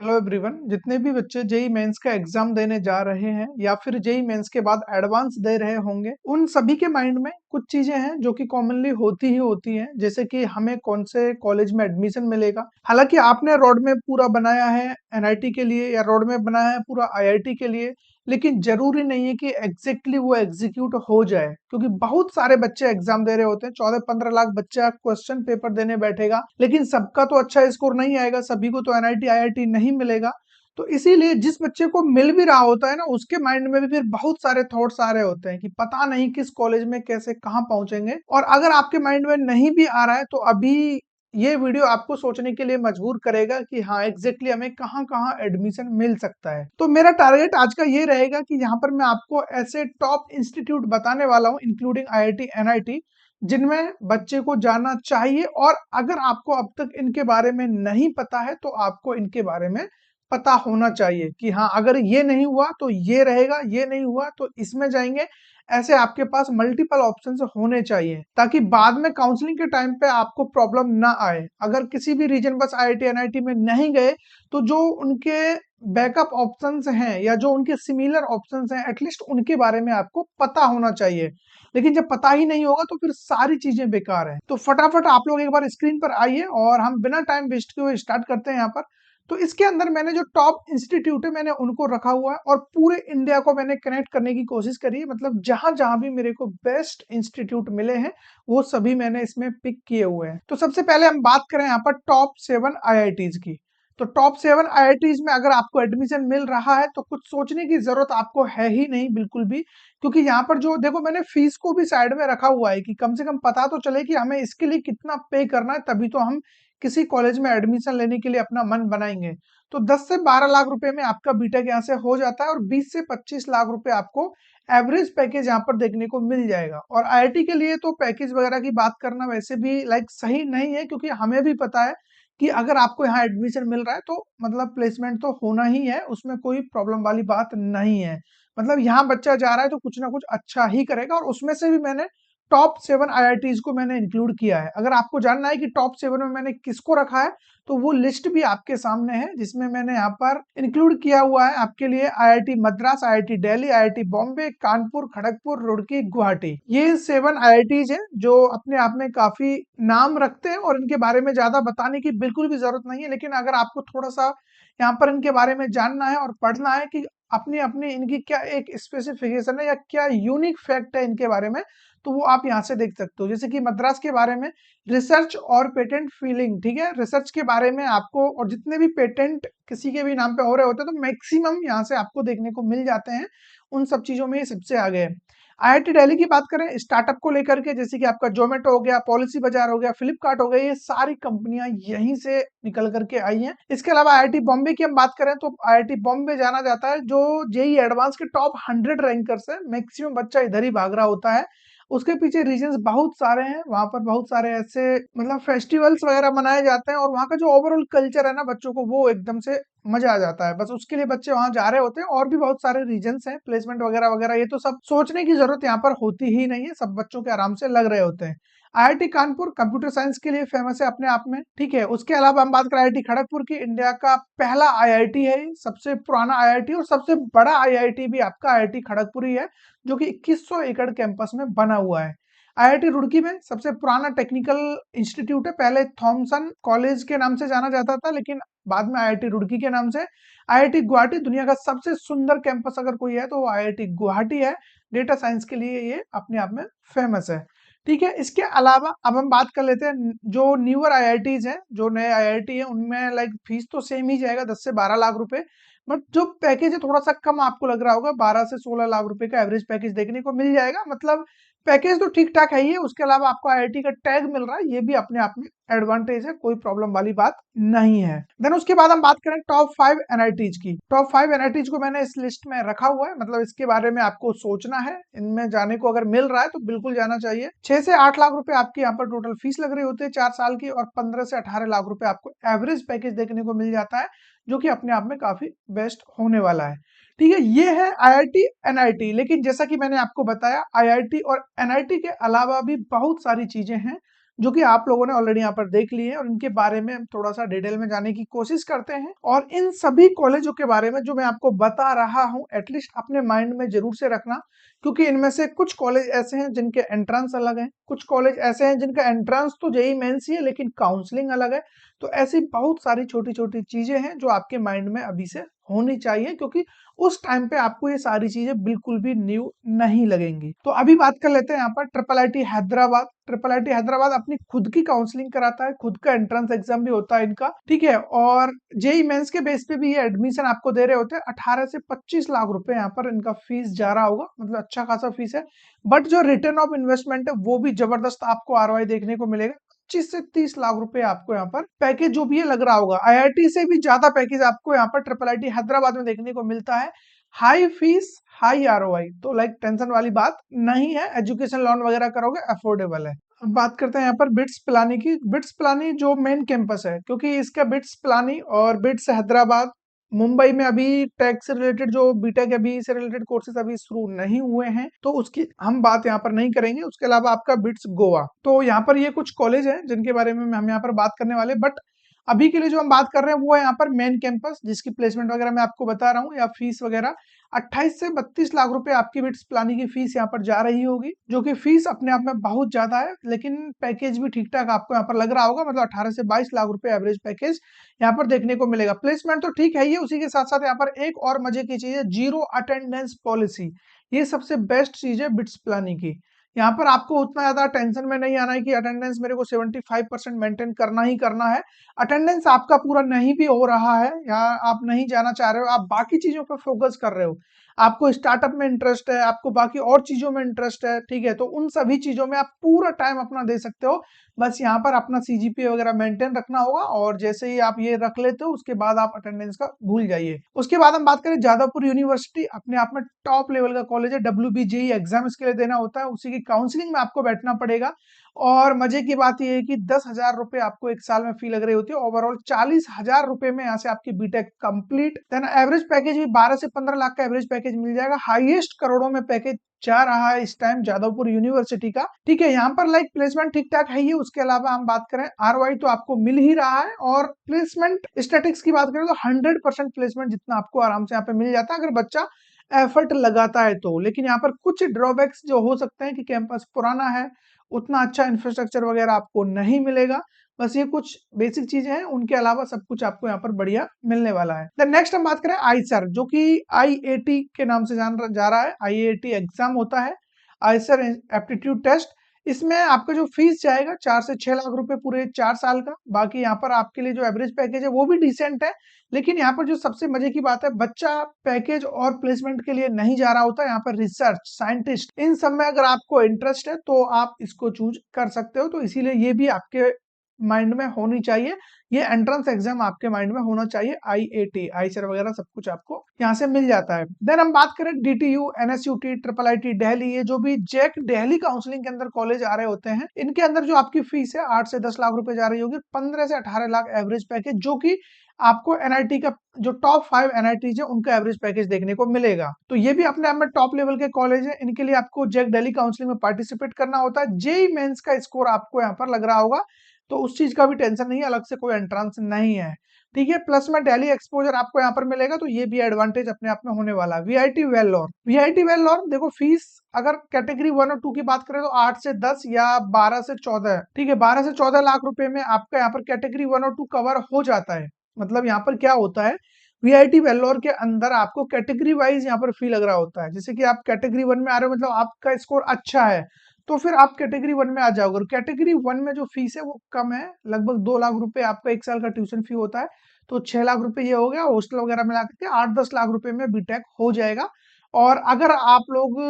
Hello everyone. जितने भी बच्चे जेई मेंस का एग्जाम देने जा रहे हैं या फिर जेई मेंस के बाद एडवांस दे रहे होंगे, उन सभी के माइंड में कुछ चीजें हैं जो कि कॉमनली होती ही होती हैं, जैसे कि हमें कौन से कॉलेज में एडमिशन मिलेगा। हालांकि आपने रोड मैप पूरा बनाया है एनआईटी के लिए या रोड मैप बनाया है पूरा आईआईटी के लिए, लेकिन जरूरी नहीं है कि एग्जैक्टली वो एग्जीक्यूट हो जाए, क्योंकि बहुत सारे बच्चे एग्जाम दे रहे होते हैं। 14-15 लाख बच्चा क्वेश्चन पेपर देने बैठेगा, लेकिन सबका तो अच्छा स्कोर नहीं आएगा, सभी को तो एनआईटी आईआईटी नहीं मिलेगा। तो इसीलिए जिस बच्चे को मिल भी रहा होता है ना, उसके माइंड में भी फिर बहुत सारे थॉट्स आ रहे होते हैं कि पता नहीं किस कॉलेज में कैसे कहाँ पहुंचेंगे। और अगर आपके माइंड में नहीं भी आ रहा है तो अभी ये वीडियो आपको सोचने के लिए मजबूर करेगा कि हाँ एग्जैक्टली हमें कहाँ कहाँ एडमिशन मिल सकता है। तो मेरा टारगेट आज का ये रहेगा कि यहाँ पर मैं आपको ऐसे टॉप इंस्टीट्यूट बताने वाला हूँ, इंक्लूडिंग आईआईटी एनआईटी, जिनमें बच्चे को जाना चाहिए। और अगर आपको अब तक इनके बारे में नहीं पता है तो आपको इनके बारे में पता होना चाहिए कि हाँ अगर ये नहीं हुआ तो ये रहेगा, ये नहीं हुआ तो इसमें जाएंगे। ऐसे आपके पास मल्टीपल ऑप्शंस होने चाहिए ताकि बाद में काउंसलिंग के टाइम पे आपको प्रॉब्लम ना आए। अगर किसी भी रीजन बस आईआईटी एनआईटी में नहीं गए तो जो उनके बैकअप ऑप्शंस हैं या जो उनके सिमिलर ऑप्शंस हैं, एटलीस्ट उनके बारे में आपको पता होना चाहिए। लेकिन जब पता ही नहीं होगा तो फिर सारी चीजें बेकार है। तो फटाफट आप लोग एक बार स्क्रीन पर आइए और हम बिना टाइम वेस्ट किए हुए स्टार्ट करते हैं यहाँ पर। तो इसके अंदर मैंने जो टॉप इंस्टीट्यूट है मैंने उनको रखा हुआ है और पूरे इंडिया को मैंने कनेक्ट करने की कोशिश करी है। मतलब जहां जहां भी मेरे को बेस्ट इंस्टीट्यूट मिले हैं वो सभी मैंने इसमें पिक किए हुए हैं। तो सबसे पहले हम बात करें यहाँ पर टॉप 7 आईआईटीज की। तो टॉप 7 आईआईटीज में अगर आपको एडमिशन मिल रहा है तो कुछ सोचने की जरूरत आपको है ही नहीं बिल्कुल भी, क्योंकि यहाँ पर जो देखो मैंने फीस को भी साइड में रखा हुआ है कि कम से कम पता तो चले कि हमें इसके लिए कितना पे करना है, तभी तो हम किसी कॉलेज में एडमिशन लेने के लिए अपना मन बनाएंगे। तो 10 से 12 लाख रुपए में आपका बीटेक यहाँ से हो जाता है और 20 से 25 लाख रुपए आपको एवरेज पैकेज यहाँ पर देखने को मिल जाएगा। और आईआईटी के लिए तो पैकेज वगैरह की बात करना वैसे भी लाइक सही नहीं है, क्योंकि हमें भी पता है कि अगर आपको यहाँ एडमिशन मिल रहा है तो मतलब प्लेसमेंट तो होना ही है, उसमें कोई प्रॉब्लम वाली बात नहीं है। मतलब यहाँ बच्चा जा रहा है तो कुछ ना कुछ अच्छा ही करेगा। और उसमें से भी मैंने टॉप 7 आईआईटीज को मैंने इंक्लूड किया है। अगर आपको जानना है कि टॉप 7 में मैंने किसको रखा है तो वो लिस्ट भी आपके सामने है, जिसमें मैंने यहाँ पर इंक्लूड किया हुआ है आपके लिए IIT Madras, IIT Delhi, IIT Bombay, Kanpur, Kharagpur, Roorkee, Guwahati. ये 7 आईआईटीज हैं जो अपने आप में काफी नाम रखते हैं और इनके बारे में ज्यादा बताने की बिल्कुल भी जरूरत नहीं है। लेकिन अगर आपको थोड़ा सा यहाँ पर इनके बारे में जानना है और पढ़ना है कि अपनी अपनी इनकी क्या एक स्पेसिफिकेशन है या क्या यूनिक फैक्ट है इनके बारे में, तो वो आप यहाँ से देख सकते हो। जैसे कि मद्रास के बारे में रिसर्च और पेटेंट फीलिंग, ठीक है, रिसर्च के बारे में आपको, और जितने भी पेटेंट किसी के भी नाम पे हो रहे होते हैं तो मैक्सिमम यहाँ से आपको देखने को मिल जाते हैं। उन सब चीजों में ये सबसे आगे है। आईआईटी दिल्ली की बात करें स्टार्टअप को लेकर के, जैसे कि आपका जोमेटो हो गया, पॉलिसी बाजार हो गया, फ्लिपकार्ट हो गया, ये सारी कंपनियां यहीं से निकल करके आई हैं। इसके अलावा आईआईटी बॉम्बे की हम बात करें तो आईआईटी बॉम्बे जाना जाता है जो जेई एडवांस के टॉप 100 रैंकर्स है, मैक्सिमम बच्चा इधर ही भाग रहा होता है। उसके पीछे रीजंस बहुत सारे हैं, वहां पर बहुत सारे ऐसे मतलब फेस्टिवल्स वगैरह मनाए जाते हैं और वहाँ का जो ओवरऑल कल्चर है ना बच्चों को वो एकदम से मजा आ जाता है। बस उसके लिए बच्चे वहां जा रहे होते हैं। और भी बहुत सारे रीजंस हैं, प्लेसमेंट वगैरह वगैरह, ये तो सब सोचने की जरूरत यहाँ पर होती ही नहीं है, सब बच्चों के आराम से लग रहे होते हैं। आईआईटी कानपुर कंप्यूटर साइंस के लिए फेमस है अपने आप में, ठीक है। उसके अलावा हम बात करें आईआईटी खड़गपुर की, इंडिया का पहला आईआईटी है, सबसे पुराना आईआईटी और सबसे बड़ा आईआईटी भी आपका आईआईटी खड़गपुर ही है, जो कि 2100 एकड़ कैंपस में बना हुआ है। आईआईटी रुड़की में सबसे पुराना टेक्निकल इंस्टीट्यूट है, पहले थॉमसन कॉलेज के नाम से जाना जाता था लेकिन बाद में आईआईटी रुड़की के नाम से। आईआईटी गुवाहाटी दुनिया का सबसे सुंदर कैंपस अगर कोई है तो वो आईआईटी गुवाहाटी है, डेटा साइंस के लिए ये अपने आप में फेमस है, ठीक है। इसके अलावा अब हम बात कर लेते हैं जो न्यूअर आईआईटीज हैं, जो नए आईआईटी है उनमें लाइक फीस तो सेम ही जाएगा 10 से 12 लाख रुपए, बट जो पैकेज है थोड़ा सा कम आपको लग रहा होगा, 12 से 16 लाख रुपए का एवरेज पैकेज देखने को मिल जाएगा। मतलब पैकेज तो ठीक ठाक है ही है, उसके अलावा आपको आईआईटी का टैग मिल रहा है, ये भी अपने आप में एडवांटेज है, कोई प्रॉब्लम वाली बात नहीं है। देन उसके बाद हम बात करें टॉप 5 एनआईटीज की। टॉप 5 एनआईटीज को मैंने इस लिस्ट में रखा हुआ है, मतलब इसके बारे में आपको सोचना है, इनमें जाने को अगर मिल रहा है तो बिल्कुल जाना चाहिए। 6 से 8 लाख रुपए आपकी यहाँ पर टोटल फीस लग रही होती है 4 साल की, और 15 से 18 लाख रुपए आपको एवरेज पैकेज देखने को मिल जाता है, जो कि अपने आप में काफी बेस्ट होने वाला है, ठीक है। ये है आईआईटी एनआईटी। लेकिन जैसा कि मैंने आपको बताया आईआईटी और एनआईटी के अलावा भी बहुत सारी चीजें हैं जो कि आप लोगों ने ऑलरेडी यहाँ पर देख ली है, और इनके बारे में हम थोड़ा-सा डिटेल में जानने की कोशिश करते हैं। और इन सभी कॉलेजों के बारे में जो मैं आपको बता रहा हूँ, एटलीस्ट अपने माइंड में ज़रूर से रखना, क्योंकि इनमें से कुछ कॉलेज ऐसे हैं जिनके एंट्रेंस अलग हैं, कुछ कॉलेज ऐसे हैं जिनका एंट्रेंस तो जेईई मेंस ही है लेकिन काउंसलिंग अलग है। तो ऐसी बहुत सारी छोटी-छोटी चीज़ें हैं जो आपके माइंड में अभी से होनी चाहिए, क्योंकि उस टाइम पे आपको ये सारी चीज़ें बिल्कुल भी न्यू नहीं लगेंगी। तो अभी बात कर लेते हैं यहाँ पर triple IT Hyderabad. Triple IT Hyderabad अपनी खुद की काउंसलिंग कराता है, खुद का एंट्रेंस एग्जाम भी होता है इनका, ठीक है। और जेईई मेंस के बेस पे भी ये एडमिशन आपको दे रहे होते हैं। 18 से 25 लाख रुपए यहाँ पर इनका फीस जा रहा होगा, मतलब अच्छा खासा फीस है। बट जो रिटर्न ऑफ इन्वेस्टमेंट है वो भी जबरदस्त आपको आरओआई देखने को मिलेगा। 25 से 30 लाख रुपए आपको यहाँ पर पैकेज जो भी है लग रहा होगा। आईआईटी से भी ज्यादा पैकेज आपको यहाँ पर ट्रिपल आईटी हैदराबाद में देखने को मिलता है। हाई फीस हाई आरओआई, तो लाइक टेंशन वाली बात नहीं है, एजुकेशन लोन वगैरह करोगे अफोर्डेबल है। अब बात करते हैं यहाँ पर बिट्स पिलानी की। बिट्स पिलानी जो मेन कैंपस है, क्योंकि इसका बिट्स पिलानी और बिट्स हैदराबाद मुंबई में अभी टेक से रिलेटेड जो बीटेक अभी से रिलेटेड कोर्सेज अभी शुरू नहीं हुए हैं, तो उसकी हम बात यहाँ पर नहीं करेंगे। उसके अलावा आपका बिट्स गोवा, तो यहाँ पर ये कुछ कॉलेज हैं जिनके बारे में हम यहाँ पर बात करने वाले। बट अभी के लिए जो हम बात कर रहे हैं वो है यहाँ पर मेन कैंपस, जिसकी प्लेसमेंट वगैरह मैं आपको बता रहा हूँ, या फीस वगैरह 28 से 32 लाख रुपए आपकी बिट्स प्लानिंग की फीस यहाँ पर जा रही होगी, जो कि फीस अपने आप में बहुत ज्यादा है, लेकिन पैकेज भी ठीक ठाक आपको यहाँ पर लग रहा होगा। मतलब 18 से 22 लाख रुपए एवरेज पैकेज यहाँ पर देखने को मिलेगा। प्लेसमेंट तो ठीक है ही, उसी के साथ साथ यहाँ पर एक और मजे की चीज है, जीरो अटेंडेंस पॉलिसी। ये सबसे बेस्ट चीज है बिट्स प्लानिंग की। यहाँ पर आपको उतना ज्यादा टेंशन में नहीं आना है कि अटेंडेंस मेरे को 75% मेंटेन करना ही करना है। अटेंडेंस आपका पूरा नहीं भी हो रहा है, या आप नहीं जाना चाह रहे हो, आप बाकी चीजों पर फोकस कर रहे हो, आपको स्टार्टअप में इंटरेस्ट है, आपको बाकी और चीजों में इंटरेस्ट है, ठीक है, तो उन सभी चीजों में आप पूरा टाइम अपना दे सकते हो। बस यहाँ पर अपना सीजीपीए वगैरह मेंटेन रखना होगा, और जैसे ही आप ये रख लेते हो उसके बाद आप अटेंडेंस का भूल जाइए। उसके बाद हम बात करें जादवपुर यूनिवर्सिटी, अपने आप में टॉप लेवल का कॉलेज है। WBJEE एग्जाम इसके लिए देना होता है, उसी की काउंसलिंग में आपको बैठना पड़ेगा। और मजे की बात यह है कि 10,000 रुपए आपको एक साल में फी लग रही होती है। ओवरऑल 40,000 रुपए में यहाँ से आपकी BTech complete. Then average package भी 12 से 15 लाख का एवरेज पैकेज मिल जाएगा। हाईएस्ट करोड़ों में पैकेज जा रहा है इस टाइम जादवपुर यूनिवर्सिटी का, ठीक है। यहाँ पर लाइक प्लेसमेंट ठीक ठाक है ही। उसके अलावा हम बात करें आरओआई तो आपको मिल ही रहा है, और प्लेसमेंट स्टैटिक्स की बात करें तो 100% प्लेसमेंट जितना आपको आराम से यहाँ पे मिल जाता है अगर बच्चा एफर्ट लगाता है तो। लेकिन यहाँ पर कुछ ड्रॉबैक्स जो हो सकते हैं कि कैंपस पुराना है, उतना अच्छा इंफ्रास्ट्रक्चर वगैरह आपको नहीं मिलेगा। बस ये कुछ बेसिक चीजें हैं, उनके अलावा सब कुछ आपको यहाँ पर बढ़िया मिलने वाला है। देन नेक्स्ट हम बात करें आईसर, जो कि आईएटी के नाम से जान जा रहा है। आईएटी एग्जाम होता है, आईसर एप्टीट्यूड टेस्ट। इसमें आपका जो फीस जाएगा 4 से 6 लाख रुपए पूरे 4 साल का। बाकी यहाँ पर आपके लिए जो एवरेज पैकेज है वो भी डिसेंट है। लेकिन यहाँ पर जो सबसे मजे की बात है, बच्चा पैकेज और प्लेसमेंट के लिए नहीं जा रहा होता, यहाँ पर रिसर्च साइंटिस्ट इन सब में अगर आपको इंटरेस्ट है तो आप इसको चूज कर सकते हो। तो इसीलिए ये भी आपके माइंड में होनी चाहिए, ये एंट्रेंस एग्जाम आपके माइंड में होना चाहिए। आईएटी आईसर वगैरह सब कुछ आपको यहाँ से मिल जाता है। देन हम बात करें DTU, NSUT, triple IT Delhi, ये जो भी जैक दिल्ली काउंसलिंग के अंदर कॉलेज आ रहे होते हैं, इनके अंदर जो आपकी फीस है 8 से 10 लाख रुपए जा रही होगी। 15 से 18 लाख एवरेज पैकेज, जो कि आपको एनआईटी का जो टॉप 5 एनआईटीज है उनका एवरेज पैकेज देखने को मिलेगा। तो ये भी अपने आप में टॉप लेवल के कॉलेज है। इनके लिए आपको जैक दिल्ली काउंसलिंग में पार्टिसिपेट करना होता है। जेईई मेंस का स्कोर आपको यहाँ पर लग रहा होगा, तो उस चीज का भी टेंशन नहीं है, अलग से कोई एंट्रेंस नहीं है, ठीक है। प्लस में दिल्ली एक्सपोजर आपको यहाँ पर मिलेगा, तो ये भी एडवांटेज अपने आप में होने वाला है। वीआईटी वेल्लोर, वीआईटी वेल्लोर देखो फीस अगर कैटेगरी 1 और 2 की बात करें तो 8 से 10 या 12 से 14, ठीक है, 12 से 14 लाख रुपए में आपका यहाँ पर कैटेगरी 1 और 2 कवर हो जाता है। मतलब यहाँ पर क्या होता है, वीआईटी वेल्लोर के अंदर आपको कैटेगरी वाइज यहाँ पर फी लग रहा होता है। जैसे कि आप कैटेगरी 1 में आ रहे हो, मतलब आपका स्कोर अच्छा है, तो फिर आप कैटेगरी 1 में आ जाओगे। और कैटेगरी 1 में जो फीस है वो कम है, लगभग 2 लाख रुपए आपका एक साल का ट्यूशन फी होता है, तो 6 लाख रुपए ये हो गया। हॉस्टल वगैरह मिला के 8-10 लाख रुपए में बीटेक हो जाएगा। और अगर आप लोग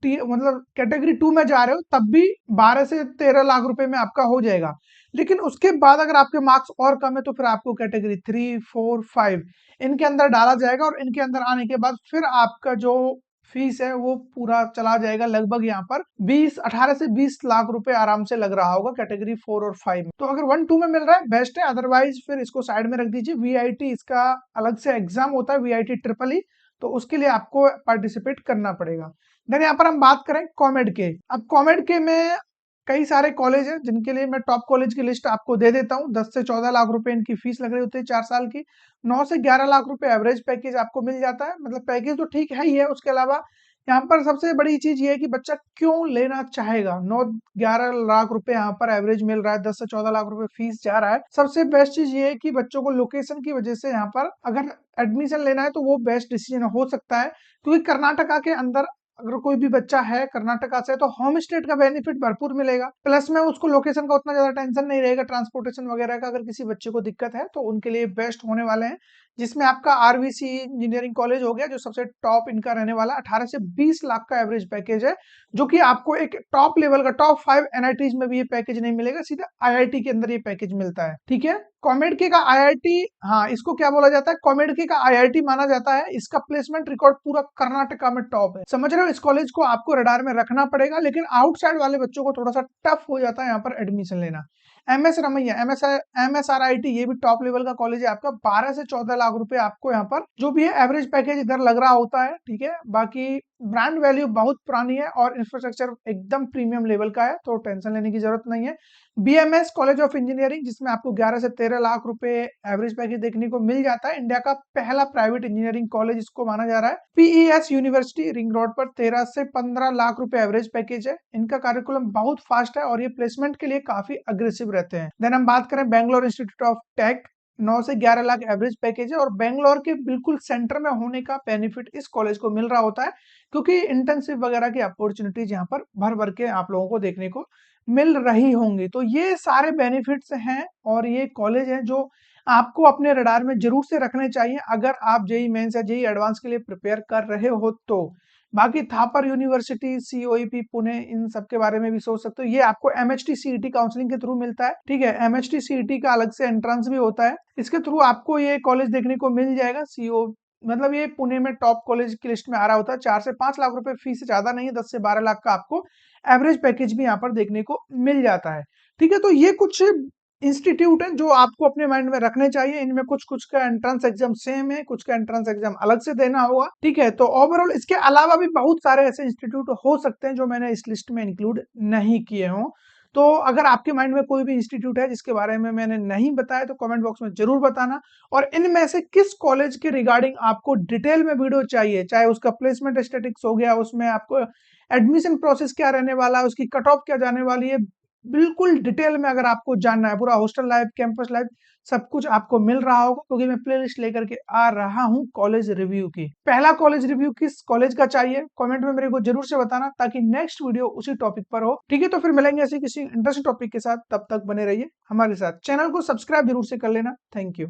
मतलब कैटेगरी 2 में जा रहे हो तब भी 12 से 13 लाख रुपए में आपका हो जाएगा। लेकिन उसके बाद अगर आपके मार्क्स और कम है तो फिर आपको कैटेगरी 3, 4, 5 इनके अंदर डाला जाएगा, और इनके अंदर आने के बाद फिर आपका जो फीस है वो पूरा चला जाएगा। लगभग यहाँ पर 18 से 20 लाख रुपए आराम से लग रहा होगा कैटेगरी 4 और 5 में। तो अगर 1, 2 में मिल रहा है बेस्ट है, अदरवाइज फिर इसको साइड में रख दीजिए। वीआईटी इसका अलग से एग्जाम होता है, वीआईटी ट्रिपल ई, तो उसके लिए आपको पार्टिसिपेट करना पड़ेगा। देन यहाँ पर हम बात करें कॉमेड के। अब कॉमेड के में कई सारे कॉलेज हैं जिनके लिए मैं टॉप कॉलेज की लिस्ट आपको दे देता हूँ। 10 से 14 लाख रुपए इनकी फीस लग रही होती है 4 साल की। 9 से 11 लाख रुपए एवरेज पैकेज आपको मिल जाता है। मतलब पैकेज तो ठीक है ही है, उसके अलावा यहाँ पर सबसे बड़ी चीज ये है कि बच्चा क्यों लेना चाहेगा। 9-11 लाख रुपए यहाँ पर एवरेज मिल रहा है, 10 से 14 लाख रुपए फीस जा रहा है। सबसे बेस्ट चीज ये है कि बच्चों को लोकेशन की वजह से यहाँ पर अगर एडमिशन लेना है तो वो बेस्ट डिसीजन हो सकता है, क्योंकि कर्नाटका के अंदर अगर कोई भी बच्चा है कर्नाटका से तो होम स्टेट का बेनिफिट भरपूर मिलेगा, प्लस में उसको लोकेशन का उतना ज्यादा टेंशन नहीं रहेगा, ट्रांसपोर्टेशन वगैरह का। अगर किसी बच्चे को दिक्कत है तो उनके लिए बेस्ट होने वाले हैं, जिसमें आपका आरवीसी इंजीनियरिंग कॉलेज हो गया जो सबसे टॉप इनका रहने वाला। 18 से 20 लाख का एवरेज पैकेज है, जो कि आपको एक टॉप लेवल का टॉप 5 एनआईटीज में भी ये पैकेज नहीं मिलेगा, सीधा आईआईटी के अंदर ये पैकेज मिलता है। ठीक है, कॉमेडके का आईआईटी, हाँ इसको क्या बोला जाता है, कॉमेडके का आईआईटी माना जाता है। इसका प्लेसमेंट रिकॉर्ड पूरा कर्नाटका में टॉप है। समझ रहे हो, इस कॉलेज को आपको रडार में रखना पड़ेगा, लेकिन आउटसाइड वाले बच्चों को थोड़ा सा टफ हो जाता है यहाँ पर एडमिशन लेना। एमएस रमैया, एमएसआरआईटी, ये भी टॉप लेवल का कॉलेज है आपका। 12 से 14 लाख रुपए आपको यहाँ पर जो भी है एवरेज पैकेज इधर लग रहा होता है। ठीक है, बाकी ब्रांड वैल्यू बहुत पुरानी है और इंफ्रास्ट्रक्चर एकदम प्रीमियम लेवल का है, तो टेंशन लेने की जरूरत नहीं है। बीएमएस कॉलेज ऑफ इंजीनियरिंग, जिसमें आपको 11 से 13 लाख रुपए एवरेज पैकेज देखने को मिल जाता है। इंडिया का पहला प्राइवेट इंजीनियरिंग कॉलेज इसको माना जा रहा है। पीईएस यूनिवर्सिटी रिंग रोड पर 13 से 15 लाख रुपए एवरेज पैकेज है। इनका कार्यकुलम बहुत फास्ट है और ये प्लेसमेंट के लिए काफी अग्रेसिव रहते हैं। देन हम बात करें बैंगलोर इंस्टीट्यूट ऑफ टेक, 9 से 11 लाख एवरेज पैकेज है और बेंगलोर के बिल्कुल सेंटर में होने का बेनिफिट इस कॉलेज को मिल रहा होता है, क्योंकि इंटर्नशिप वगैरह की अपॉर्चुनिटीज यहाँ पर भर भर के आप लोगों को देखने को मिल रही होंगी। तो ये सारे बेनिफिट्स हैं और ये कॉलेज है जो आपको अपने रडार में जरूर से रखने चाहिए अगर आप जेई मेंस या जेई एडवांस के लिए प्रिपेयर कर रहे हो तो। बाकी थापर यूनिवर्सिटी, सीओईपी पुणे, इन सब के बारे में भी सोच सकते हो। ये आपको एमएचटी सीईटी काउंसलिंग के थ्रू मिलता है। ठीक है, एमएचटी सीईटी का अलग से एंट्रेंस भी होता है, इसके थ्रू आपको ये कॉलेज देखने को मिल जाएगा। सीओ मतलब ये पुणे में टॉप कॉलेज की लिस्ट में आ रहा होता है। 4 से 5 लाख रुपए फीस ज्यादा नहीं है, 10 से 12 लाख का आपको एवरेज पैकेज भी यहाँ पर देखने को मिल जाता है। ठीक है, तो ये कुछ इंस्टीट्यूट है जो आपको अपने माइंड में रखने चाहिए। इनमें कुछ कुछ का एंट्रेंस एग्जाम सेम है, कुछ का एंट्रेंस एग्जाम अलग से देना होगा। ठीक है, तो ओवरऑल इसके अलावा भी बहुत सारे ऐसे इंस्टीट्यूट हो सकते हैं जो मैंने इस लिस्ट में इंक्लूड नहीं किए हों। तो अगर आपके माइंड में कोई भी इंस्टीट्यूट है जिसके बारे में मैंने नहीं बताया तो कमेंट बॉक्स में जरूर बताना। और इनमें से किस कॉलेज के रिगार्डिंग आपको डिटेल में वीडियो चाहिए, चाहे उसका प्लेसमेंट स्टैटिस्टिक्स हो गया, उसमें आपको एडमिशन प्रोसेस क्या रहने वाला है, उसकी कट ऑफ क्या जाने वाली है, बिल्कुल डिटेल में अगर आपको जानना है, पूरा हॉस्टल लाइफ, कैंपस लाइफ, सब कुछ आपको मिल रहा होगा, क्योंकि मैं प्लेलिस्ट लेकर के आ रहा हूँ कॉलेज रिव्यू की। पहला कॉलेज रिव्यू किस कॉलेज का चाहिए कमेंट में मेरे को जरूर से बताना, ताकि नेक्स्ट वीडियो उसी टॉपिक पर हो। ठीक है, तो फिर मिलेंगे ऐसे किसी इंटरेस्टिंग टॉपिक के साथ, तब तक बने रहिए हमारे साथ। चैनल को सब्सक्राइब जरूर से कर लेना। Thank you.